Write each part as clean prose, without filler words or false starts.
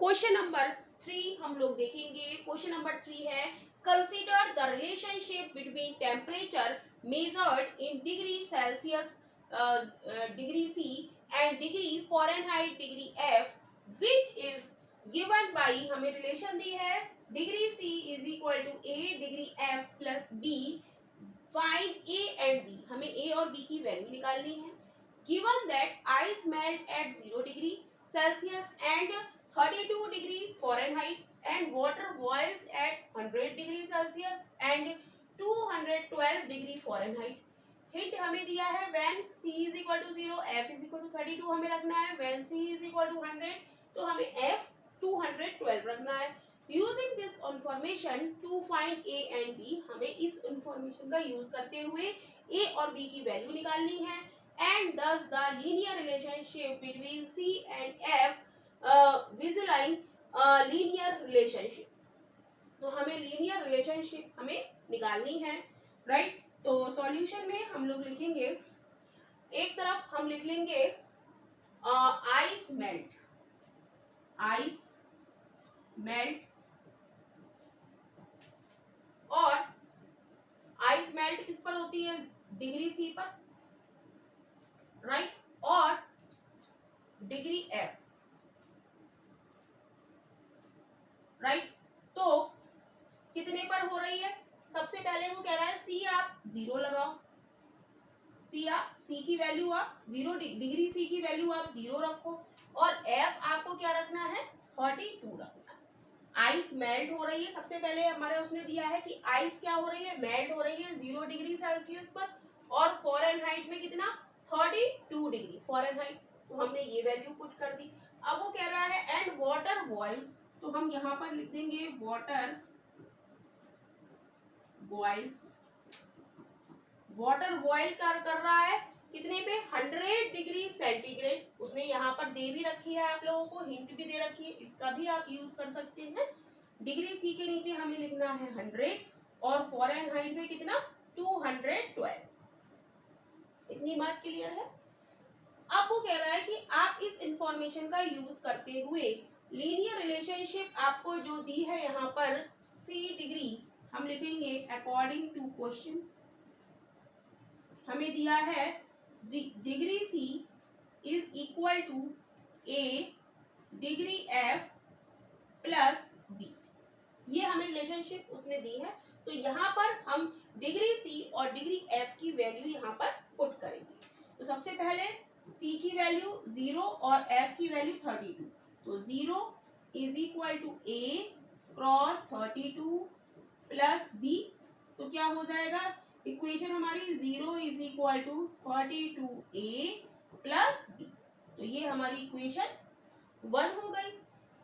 Question number 3 हम लोग देखेंगे। क्वेश्चन नंबर 3 है consider the relationship between temperature measured in degree Celsius degree C and degree Fahrenheit degree F which is given by, हमें relation दी है degree C is equal to A degree F plus B. Find A and B, हमें A और B की value निकालनी है। Given that ice melt at 0 degree Celsius and 32 degree Fahrenheit and water boils at 100 degree Celsius and 212 degree Fahrenheit. Hint हमें दिया है when C is equal to 0, F is equal to 32 हमें रखना है, when C is equal to 100 तो हमें F 212 रखना है। Using this information to find A and B, हमें इस information का यूज करते हुए A और B की वैल्यू निकालनी है। And thus the linear relationship between C and F visualize linear relationship, तो हमें लीनियर रिलेशनशिप हमें निकालनी है, राइट। तो सॉल्यूशन में हम लोग लिखेंगे, एक तरफ हम लिख लेंगे आइस मेल्ट, और आइस मेल्ट किस पर होती है, डिग्री सी पर, राइट, और डिग्री एफ, राइट। तो कितने पर हो रही है, सबसे पहले वो कह रहा है सी आप 0 लगाओ, सी की वैल्यू आप 0, डिग्री सी की वैल्यू आप 0 रखो, और एफ आपको क्या रखना है, 32 रखना है। आइस मेल्ट हो रही है, सबसे पहले हमारे उसने दिया है कि आइस क्या हो रही है, मेल्ट हो रही है 0 डिग्री सेल्सियस पर, और फ़ारेनहाइट में कितना, 32 डिग्री फ़ारेनहाइट, तो हमने ये वैल्यू पुट कर दी। अब वो कह रहा है एंड वाटर बॉइल्स, तो हम यहाँ पर लिख देंगे वाटर बॉइल्स, वाटर बॉइल कर रहा है कितने पे, 100 डिग्री सेंटीग्रेड, उसने यहाँ पर दे भी रखी है, आप लोगों को हिंट भी दे रखी है, इसका भी आप यूज कर सकते हैं। डिग्री सी के नीचे हमें लिखना है 100 और फ़ारेनहाइट में कितना, 212। इतनी बात क्लियर है। अब वो कह रहा है कि आप इस इंफॉर्मेशन का यूज करते हुए लीनियर रिलेशनशिप आपको जो दी है यहाँ पर सी डिग्री, हम लिखेंगे अकॉर्डिंग टू क्वेश्चन, हमें दिया है degree C is equal to A degree F plus B, ये हमें रिलेशनशिप उसने दी है। तो यहाँ पर हम डिग्री सी और डिग्री एफ की वैल्यू यहाँ पर पुट करेंगे। तो सबसे पहले C की वैल्यू 0 और F की वैल्यू 32, तो 0 is equal to A cross 32 plus B, तो क्या हो जाएगा, इक्वेशन हमारी 0 is equal to 32A plus B, तो ये हमारी इक्वेशन 1 हो गई,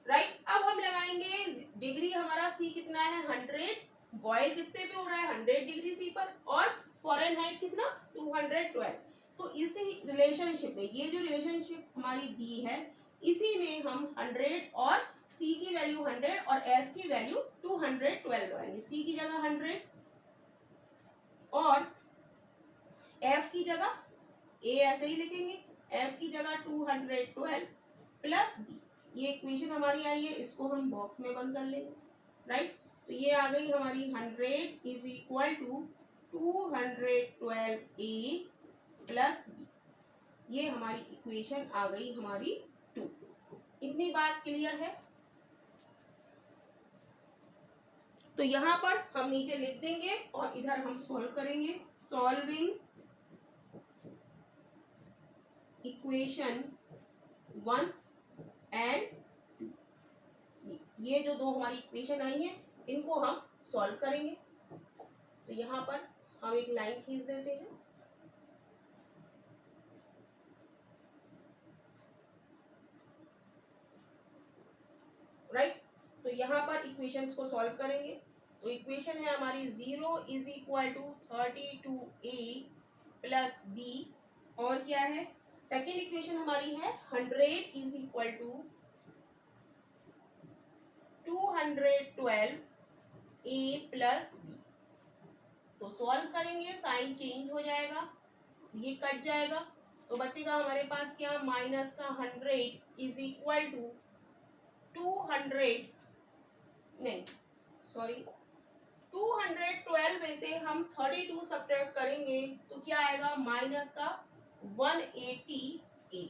राइट। अब हम लगाएंगे डिग्री, हमारा C कितना है 100, बॉयल कितने पे हो रहा है 100 डिग्री C पर, और फ़ारेनहाइट कितना 212, तो इसी रिलेशनशिप में, ये जो रिलेशनशिप हमारी दी है इसी में हम 100 और C की वैल्यू 100 और F की वैल्यू 212 लगाएंगे। C की जगह 100 और F की जगह A ऐसे ही लिखेंगे, F की जगह 212 प्लस B, ये इक्वेशन हमारी आई है, इसको हम बॉक्स में बंद कर लेंगे, राइट। तो ये आ गई हमारी 100 is equal to 212A plus B, ये हमारी इक्वेशन आ गई हमारी 2। इतनी बात क्लियर है। तो यहाँ पर हम नीचे लिख देंगे और इधर हम सॉल्व करेंगे, सॉल्विंग इक्वेशन 1 एंड 2, ये जो दो हमारी इक्वेशन आई है इनको हम सॉल्व करेंगे। तो यहाँ पर हम एक लाइन खींच देते हैं, राइट। तो यहाँ पर इक्वेशंस को सॉल्व करेंगे, तो इक्वेशन है हमारी 0 is equal to 32A plus B, और क्या है सेकेंड इक्वेशन हमारी है 100 is equal to 212A plus B. तो सॉल्व करेंगे, साइन चेंज हो जाएगा, ये कट जाएगा, तो बचेगा हमारे पास क्या, माइनस का 100 इज इक्वल टू 200 नहीं सॉरी 212 में से हम 32 सब्ट्रैक्ट करेंगे तो क्या आएगा माइनस का 180a।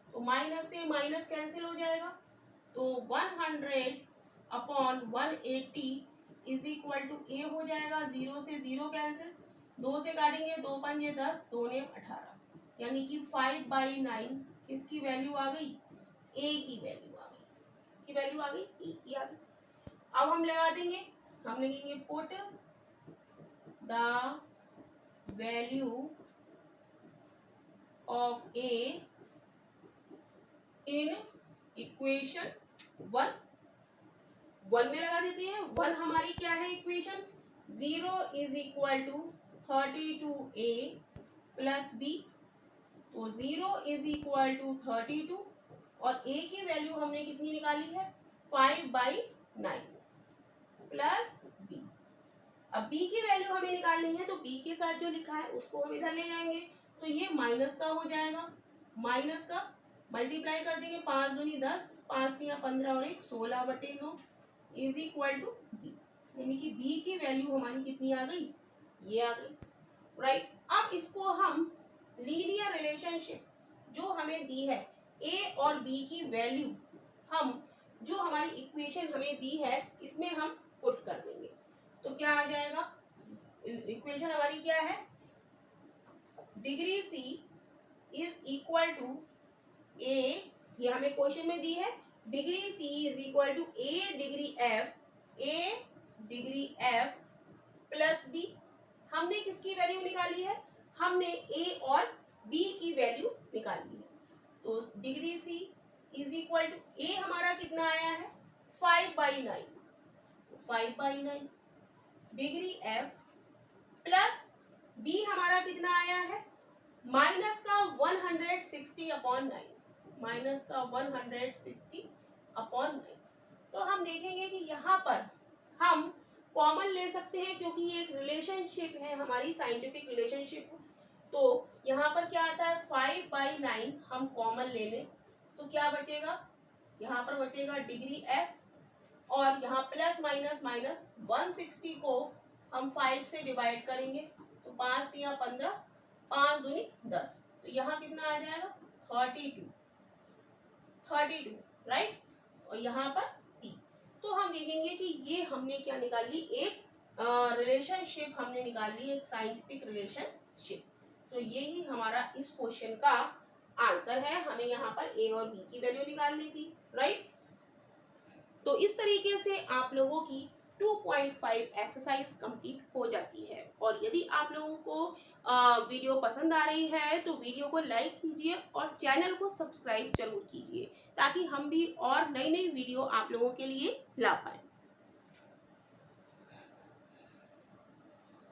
तो माइनस से माइनस कैंसिल हो जाएगा, तो 100 अपॉन 180 इज इक्वल टू ए हो जाएगा। 0 से 0 कैंसिल, 2 से काटेंगे 2 पंजे 10, 2 ने 18, यानी कि 5/9 किसकी वैल्यू आ गई, ए की वैल्यू आ गई। किसकी वैल्यू आ गई, ए की आ गई। अब हम लगा देंगे, हम लिखेंगे put the value of A in equation 1 में लगा देते हैं। 1 हमारी क्या है equation, 0 is equal to 32a plus B. तो 0 इज इक्वल टू 32 और a की वैल्यू हमने कितनी निकाली है 5/9 प्लस b। अब b की वैल्यू हमें निकालनी है तो b के साथ जो लिखा है उसको हम इधर ले जाएंगे, तो ये माइनस का हो जाएगा। माइनस का मल्टीप्लाई कर देंगे, 5 दूनी 10, 5 तिया 15 और 1 16/9 इज इक्वल टू बी। यानी कि b की वैल्यू हमारी कितनी आ गई, ये आ गई, राइट। अब इसको हम लीनियर रिलेशनशिप जो हमें दी है a और b की वैल्यू, हम जो हमारी इक्वेशन हमें दी है इसमें हम पुट कर देंगे। तो क्या आ जाएगा, इक्वेशन हमारी क्या है, degree c is equal to a, ये हमें क्वेश्चन में दी है, degree c is equal to a degree f plus b। हमने किसकी वैल्यू निकाली है, हमने a और b की वैल्यू निकाली है। तो degree c is equal to a हमारा कितना आया है 5/9, 5/9 डिग्री f प्लस b हमारा कितना आया है माइनस का 160/9, माइनस का 160/9। तो हम देखेंगे कि यहाँ पर हम कॉमन ले सकते हैं क्योंकि ये एक रिलेशनशिप है हमारी, साइंटिफिक रिलेशनशिप। तो यहाँ पर क्या आता है 5/9 हम कॉमन ले लें तो क्या बचेगा, यहाँ पर बचेगा डिग्री f और यहाँ प्लस माइनस माइनस 160 को हम 5 से डिवाइड करेंगे तो 5 तिया 15, 5 दूनी 10, तो यहाँ कितना आ जाएगा 32, राइट। और यहाँ पर c। तो हम देखेंगे कि ये हमने क्या निकाल ली, एक रिलेशनशिप हमने निकाल ली, एक साइंटिफिक रिलेशनशिप। तो यही हमारा इस क्वेश्चन का आंसर है। हमें यहाँ पर a और b की वैल्यू निकालनी थी, राइट। तो इस तरीके से आप लोगों की 2.5 एक्सरसाइज कंप्लीट हो जाती है। और यदि आप लोगों को वीडियो पसंद आ रही है तो वीडियो को लाइक कीजिए और चैनल को सब्सक्राइब जरूर कीजिए ताकि हम भी और नई नई वीडियो आप लोगों के लिए ला पाएं।